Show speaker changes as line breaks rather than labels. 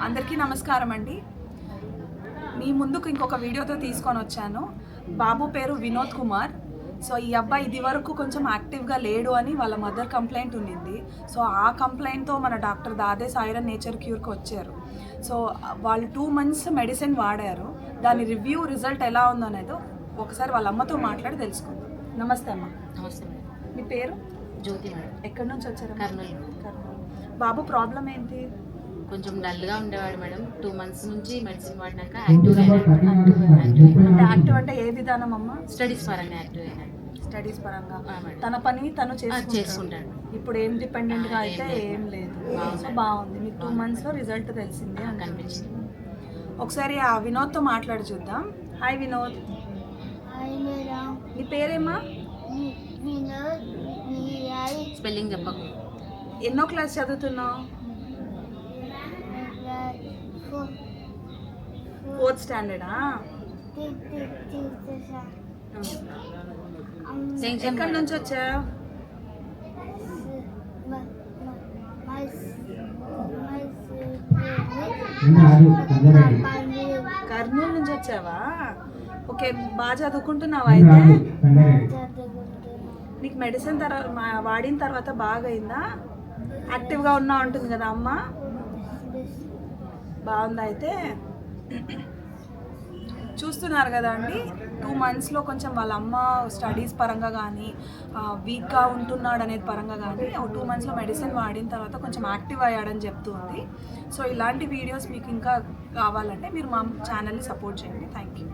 అందరికీ నమస్కారం అండి. మీ ముందుకు ఇంకొక వీడియోతో తీసుకొని వచ్చాను. బాబు పేరు వినోద్ కుమార్. సో ఈ అబ్బాయి ఇది వరకు కొంచెం యాక్టివ్గా లేడు అని వాళ్ళ మదర్ కంప్లైంట్ ఉండింది. సో ఆ కంప్లైంట్తో మన డాక్టర్ దాదే ఐరన్ నేచర్ క్యూర్కి వచ్చారు. సో వాళ్ళు 2 months మెడిసిన్ వాడారు. దాని రివ్యూ రిజల్ట్ ఎలా ఉందనేది ఒకసారి వాళ్ళ అమ్మతో మాట్లాడి తెలుసుకుందాం. నమస్తే అమ్మ.
నమస్తే మేడం.
మీ పేరు?
జ్యోతి మేడం.
ఎక్కడి నుంచి వచ్చారు?
కర్నూలు.
బాబు ప్రాబ్లం ఏంటి?
కొంచెం డల్గా ఉండేవాడు మేడం. 2 months నుంచి మెడిసిన్ వాడినాక
యాక్టివ్ అంటే ఏ విధానం అమ్మ?
స్టడీస్ పరంగా యాక్టివ్ అయినాడు.
స్టడీస్ పరంగా
మేడం.
తన పని తను
చేసుకుంటాడు.
ఇప్పుడు ఏం డిపెండెంట్గా అయితే ఏం లేదు. సో బాగుంది. మీకు 2 monthsలో రిజల్ట్ తెలిసింది అని
కనిపించింది.
ఒకసారి ఆ వినోద్తో మాట్లాడి చూద్దాం. హాయ్ వినోద్. నీ పేరేమా?
స్పెల్లింగ్ చెప్పకు.
ఎన్నో క్లాస్ చదువుతున్నావు? 4th స్టాండర్డా? ఎక్కడి నుంచి వచ్చావు? కర్నూలు నుంచి వచ్చావా? ఓకే, బాగా చదువుకుంటున్నావా అయితే? నీకు మెడిసిన్ వాడిన తర్వాత బాగా అయిందా? యాక్టివ్గా ఉన్నా ఉంటుంది కదా అమ్మ? బాగుంది. అయితే చూస్తున్నారు కదా అండి, 2 monthsలో కొంచెం వాళ్ళ అమ్మ స్టడీస్ పరంగా కానీ వీక్గా ఉంటున్నాడు అనేది పరంగా కానీ 2 monthsలో మెడిసిన్ వాడిన తర్వాత కొంచెం యాక్టివ్ అయ్యాడని చెప్తుంది. సో ఇలాంటి వీడియోస్ మీకు ఇంకా కావాలంటే మీరు మా ఛానల్ని సపోర్ట్ చేయండి. Thank you.